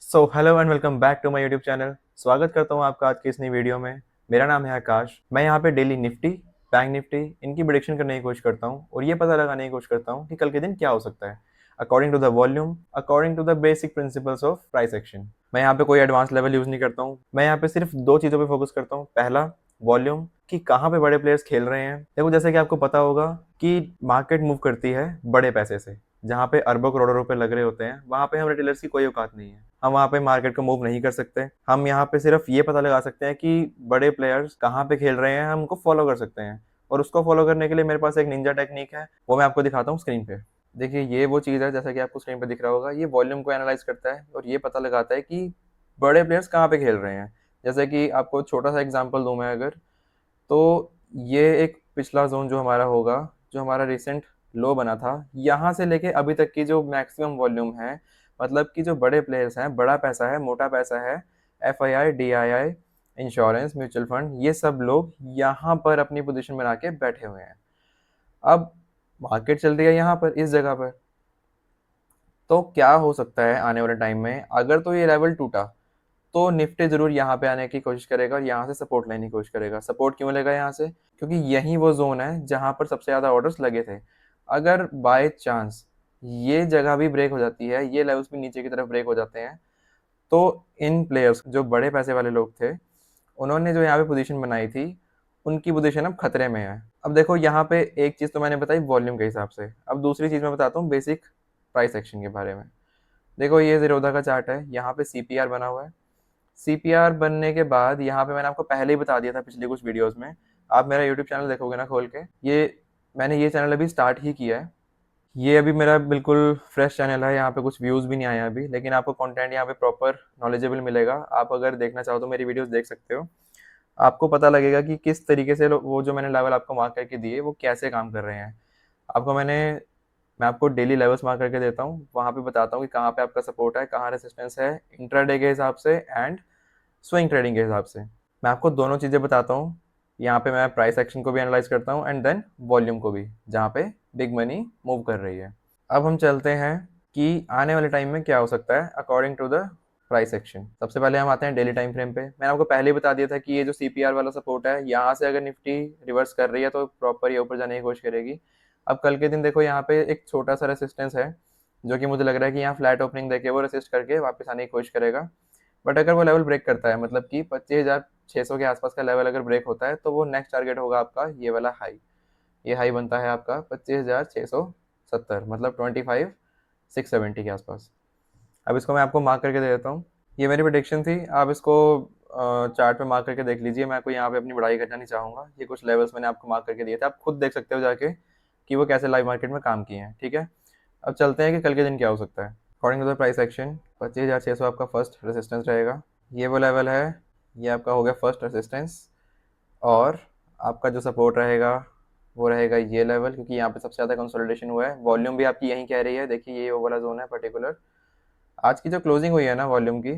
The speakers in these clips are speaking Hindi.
So hello and welcome back to my YouTube channel. स्वागत करता हूँ आपका आज की इस नई वीडियो में। मेरा नाम है आकाश। मैं यहाँ पे डेली निफ्टी, बैंक निफ्टी इनकी प्रिडिक्शन करने की कोशिश करता हूँ और ये पता लगाने की कोशिश करता हूँ कि कल के दिन क्या हो सकता है according to the volume, according to the basic principles of price action. मैं यहाँ पे कोई एडवांस लेवल यूज नहीं करता हूँ। मैं यहाँ पे सिर्फ दो चीज़ों पे फोकस करता हूँ। पहला, वॉल्यूम, कि कहाँ पे बड़े प्लेयर्स खेल रहे हैं। देखो, जैसे कि आपको पता होगा कि मार्केट मूव करती है बड़े पैसे से। जहाँ पे अरबों करोड़ों रुपए लग रहे होते हैं, वहां पे हम रिटेलर्स की कोई औकात नहीं है। हम वहाँ पे मार्केट को मूव नहीं कर सकते। हम यहाँ पे सिर्फ ये पता लगा सकते हैं कि बड़े प्लेयर्स कहाँ पे खेल रहे हैं, हम उनको फॉलो कर सकते हैं। और उसको फॉलो करने के लिए मेरे पास एक निंजा टेक्निक है, वो मैं आपको दिखाता हूँ स्क्रीन पे। देखिए, ये वो चीज़ है, जैसा कि आपको स्क्रीन पे दिख रहा होगा, ये वॉल्यूम को एनालाइज करता है और ये पता लगाता है कि बड़े प्लेयर्स कहाँ पे खेल रहे हैं। जैसे कि आपको छोटा सा एग्जांपल दूं मैं अगर, तो ये एक पिछला जोन जो हमारा होगा, जो हमारा रिसेंट लो बना था, यहाँ से लेके अभी तक की जो मैक्सिमम वॉल्यूम है, मतलब कि जो बड़े प्लेयर्स हैं, बड़ा पैसा है, मोटा पैसा है, FII, DII, insurance, mutual fund, ये सब लोग यहाँ पर अपनी पोजीशन बना के बैठे हुए हैं। अब मार्केट चल रही है यहाँ पर, इस जगह पर। तो क्या हो सकता है आने वाले टाइम में, अगर तो ये लेवल टूटा तो निफ्टी जरूर यहाँ पे आने की कोशिश करेगा और यहाँ से सपोर्ट लेने की कोशिश करेगा। सपोर्ट क्यों लेगा यहाँ से? क्योंकि यही वो जोन है जहाँ पर सबसे ज़्यादा ऑर्डर्स लगे थे। अगर बाय चांस ये जगह भी ब्रेक हो जाती है, ये लेवल्स भी नीचे की तरफ ब्रेक हो जाते हैं, तो इन प्लेयर्स जो बड़े पैसे वाले लोग थे, उन्होंने जो यहाँ पे पोजीशन बनाई थी, उनकी पोजीशन अब खतरे में है। अब देखो, यहाँ पे एक चीज़ तो मैंने बताई वॉल्यूम के हिसाब से। अब दूसरी चीज़ मैं बताता हूँ बेसिक प्राइस एक्शन के बारे में। देखो, ये जीरोधा का चार्ट है, यहाँ पे सीपीआर बना हुआ है। सीपीआर बनने के बाद यहाँ पे मैंने आपको पहले ही बता दिया था पिछली कुछ वीडियोस में। आप मेरा यूट्यूब चैनल देखोगे ना खोल के, ये मैंने ये चैनल अभी स्टार्ट ही किया है। ये अभी मेरा बिल्कुल फ्रेश चैनल है, यहाँ पे कुछ व्यूज़ भी नहीं आए अभी, लेकिन आपको कंटेंट यहाँ पे प्रॉपर नॉलेजेबल मिलेगा। आप अगर देखना चाहो तो मेरी वीडियोस देख सकते हो। आपको पता लगेगा कि किस तरीके से वो जो मैंने लेवल आपको मार्क करके दिए, वो कैसे काम कर रहे हैं। आपको मैं आपको डेली लेवल्स मार्क करके देता हूँ, वहाँ पे बताता हूँ कि कहाँ पे आपका सपोर्ट है, कहाँ रेसिस्टेंस है, इंट्राडे के हिसाब से एंड स्विंग ट्रेडिंग के हिसाब से। मैं आपको दोनों चीज़ें बताता हूँ। यहाँ पे मैं प्राइस एक्शन को भी एनालाइज करता हूँ एंड देन वॉल्यूम को भी, जहाँ पे बिग मनी मूव कर रही है। अब हम चलते हैं कि आने वाले टाइम में क्या हो सकता है according to the price action. सबसे पहले हम आते हैं डेली टाइम फ्रेम पे। मैंने आपको पहले ही बता दिया था कि ये जो सीपीआर वाला सपोर्ट है, यहाँ से अगर निफ्टी रिवर्स कर रही है तो प्रॉपर ये ऊपर जाने की कोशिश करेगी। अब कल के दिन देखो, यहाँ पे एक छोटा सा रेसिस्टेंस है, जो कि मुझे लग रहा है कि यहाँ फ्लैट ओपनिंग देके वो रेसिस्ट करके वापस आने की कोशिश करेगा। बट अगर वो लेवल ब्रेक करता है, मतलब कि 25,600 के आसपास का लेवल अगर ब्रेक होता है, तो वो नेक्स्ट टारगेट होगा आपका ये वाला हाई। ये हाई बनता है आपका 25,670, मतलब 25,670 के आसपास। अब इसको मैं आपको मार्क करके दे देता हूँ। ये मेरी प्रेडिक्शन थी, आप इसको चार्ट पे मार्क करके देख लीजिए। मैं कोई यहाँ पे अपनी बढ़ाई करना नहीं चाहूँगा। ये कुछ लेवल्स मैंने आपको मार्क करके दिए थे, आप खुद देख सकते हो जाके कि वो कैसे लाइव मार्केट में काम किए हैं। ठीक है, अब चलते हैं कि कल के दिन क्या हो सकता है according to the price action. 25,600 आपका फर्स्ट रेसिस्टेंस रहेगा। ये वो लेवल है, ये आपका हो गया फर्स्ट रेसिस्टेंस। और आपका जो सपोर्ट रहेगा वो रहेगा ये लेवल, क्योंकि यहाँ पे सबसे ज़्यादा कंसोलिडेशन हुआ है। वॉल्यूम भी आपकी यहीं कह रही है, देखिए ये वो वाला जोन है पर्टिकुलर। आज की जो क्लोजिंग हुई है ना वॉल्यूम की,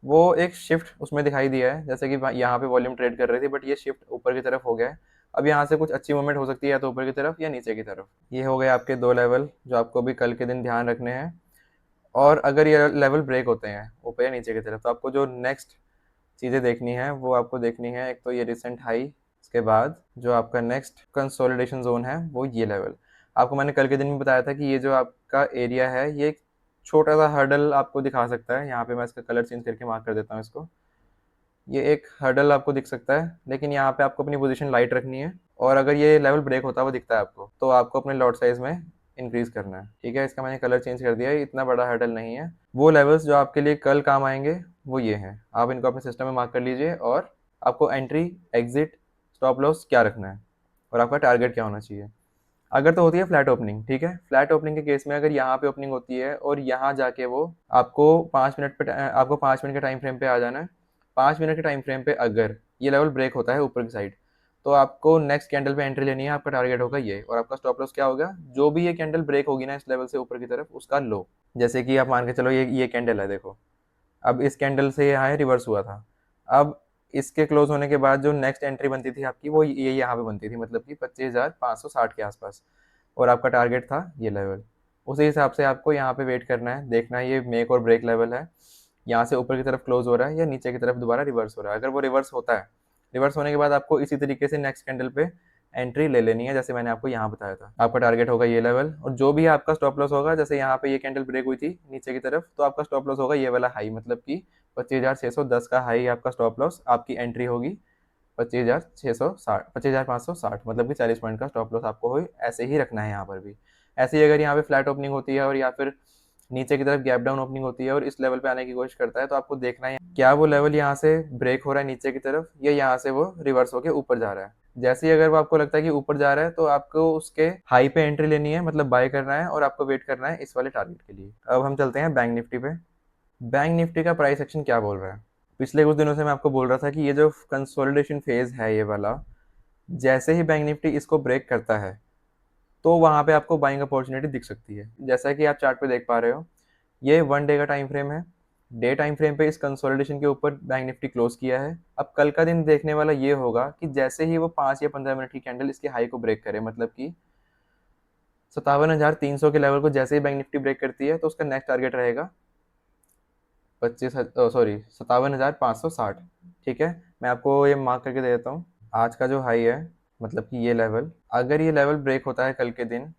वो एक शिफ्ट उसमें दिखाई दिया है। जैसे कि यहाँ पे वॉल्यूम ट्रेड कर रही थी, बट ये शिफ्ट ऊपर की तरफ हो गया है। अब यहाँ से कुछ अच्छी मूवमेंट हो सकती है, या तो ऊपर की तरफ या नीचे की तरफ। ये हो गए आपके दो लेवल जो आपको भी कल के दिन ध्यान रखने हैं। और अगर ये लेवल ब्रेक होते हैं ऊपर या नीचे की तरफ, तो आपको जो नेक्स्ट चीज़ें देखनी है वो आपको देखनी है, एक तो ये रिसेंट हाई, इसके बाद जो आपका नेक्स्ट कंसोलिडेशन जोन है वो ये लेवल। आपको मैंने कल के दिन में बताया था कि ये जो आपका एरिया है, ये एक छोटा सा हर्डल आपको दिखा सकता है। यहाँ पे मैं इसका कलर चेंज करके मार्क कर देता हूँ इसको। ये एक हर्डल आपको दिख सकता है, लेकिन यहाँ पे आपको अपनी पोजीशन लाइट रखनी है। और अगर ये लेवल ब्रेक होता हुआ दिखता है आपको, तो आपको अपने लॉट साइज में इंक्रीज करना है। ठीक है, इसका मैंने कलर चेंज कर दिया है, इतना बड़ा हर्डल नहीं है। वो लेवल्स जो आपके लिए कल काम आएंगे वो ये हैं, आप इनको अपने सिस्टम में मार्क कर लीजिए। और आपको एंट्री, एग्जिट, स्टॉप लॉस क्या रखना है और आपका टारगेट क्या होना चाहिए। अगर तो होती है फ्लैट ओपनिंग, ठीक है, फ्लैट ओपनिंग के केस में अगर यहाँ पे ओपनिंग होती है और यहाँ जाके वो आपको 5 मिनट पे, आपको 5 मिनट के टाइम फ्रेम पे आ जाना है। 5 मिनट के टाइम फ्रेम पे अगर ये लेवल ब्रेक होता है ऊपर की साइड, तो आपको नेक्स्ट कैंडल पे एंट्री लेनी है। आपका टारगेट होगा ये, और आपका स्टॉप लॉस क्या होगा, जो भी ये कैंडल ब्रेक होगी ना इस लेवल से ऊपर की तरफ, उसका लो। जैसे कि आप मान के चलो ये कैंडल है, देखो अब इस कैंडल से ये हाई रिवर्स हुआ था। अब इसके क्लोज होने के बाद जो नेक्स्ट एंट्री बनती थी आपकी, वो ये यहाँ पे बनती थी, मतलब कि 25,560 के आसपास। और आपका टारगेट था ये लेवल। उसी हिसाब से आपको यहाँ पे वेट करना है, देखना है ये मेक और ब्रेक लेवल है। यहाँ से ऊपर की तरफ क्लोज हो रहा है या नीचे की तरफ दोबारा रिवर्स हो रहा है। अगर वो रिवर्स होता है, रिवर्स होने के बाद आपको इसी तरीके से नेक्स्ट कैंडल पे एंट्री ले लेनी है, जैसे मैंने आपको यहाँ बताया था। आपका टारगेट होगा ये लेवल, और जो भी आपका स्टॉप लॉस होगा, जैसे यहाँ पे ये कैंडल ब्रेक हुई थी नीचे की तरफ, तो आपका स्टॉप लॉस होगा ये वाला हाई, मतलब कि 25,610 का हाई आपका स्टॉप लॉस, आपकी एंट्री होगी 25,660, 25,560, मतलब कि 40 पॉइंट का स्टॉप लॉस आपको हो ऐसे ही रखना है यहाँ पर भी। ऐसे ही अगर यहाँ पे फ्लैट ओपनिंग होती है और या फिर नीचे की तरफ गैप डाउन ओपनिंग होती है और इस लेवल पे आने की कोशिश करता है, तो आपको देखना है क्या वो लेवल यहाँ से ब्रेक हो रहा है नीचे की तरफ, या यहाँ से वो रिवर्स होके ऊपर जा रहा है। जैसे ही अगर वो आपको लगता है कि ऊपर जा रहा है, तो आपको उसके हाई पे एंट्री लेनी है, मतलब बाय करना है, और आपको वेट करना है इस वाले टारगेट के लिए। अब हम चलते हैं बैंक निफ्टी पे। बैंक निफ्टी का प्राइस एक्शन क्या बोल रहा है? पिछले कुछ दिनों से मैं आपको बोल रहा था कि ये जो कंसोलिडेशन फेज है ये वाला, जैसे ही बैंक निफ्टी इसको ब्रेक करता है, तो वहां पे आपको बाइंग अपॉर्चुनिटी दिख सकती है। जैसा कि आप चार्ट पे देख पा रहे हो, ये 1 डे का टाइम फ्रेम है। डे टाइम फ्रेम पे इस कंसोलिडेशन के ऊपर बैंक निफ्टी क्लोज किया है। अब कल का दिन देखने वाला ये होगा कि जैसे ही वो 5 या 15 मिनट की कैंडल इसके हाई को ब्रेक करे, मतलब कि 57,300 के लेवल को जैसे ही बैंक निफ्टी ब्रेक करती है, तो उसका नेक्स्ट टारगेट रहेगा 57,560। ठीक है, मैं आपको ये मार्क करके दे देता हूँ। आज का जो हाई है, मतलब कि ये लेवल, अगर ये लेवल ब्रेक होता है कल के दिन,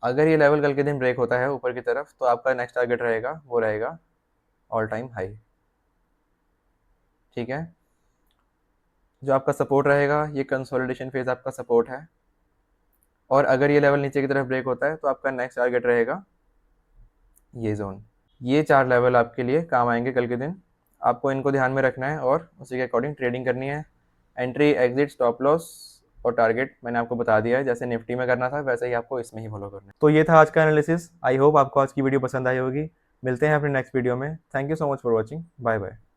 अगर ये लेवल कल के दिन ब्रेक होता है ऊपर की तरफ, तो आपका नेक्स्ट टारगेट रहेगा, वो रहेगा ऑल टाइम हाई। ठीक है, जो आपका सपोर्ट रहेगा, ये कंसोलिडेशन फेज आपका सपोर्ट है, और अगर ये लेवल नीचे की तरफ ब्रेक होता है, तो आपका नेक्स्ट टारगेट रहेगा ये जोन। ये 4 लेवल आपके लिए काम आएंगे कल के दिन। आपको इनको ध्यान में रखना है और उसी के अकॉर्डिंग ट्रेडिंग करनी है। एंट्री, एग्जिट, स्टॉप लॉस और टारगेट मैंने आपको बता दिया है। जैसे निफ्टी में करना था, वैसे ही आपको इसमें ही फॉलो करना है। तो ये था आज का एनालिसिस। आई होप आपको आज की वीडियो पसंद आई होगी। मिलते हैं अपने नेक्स्ट वीडियो में। Thank you so much for watching. Bye bye.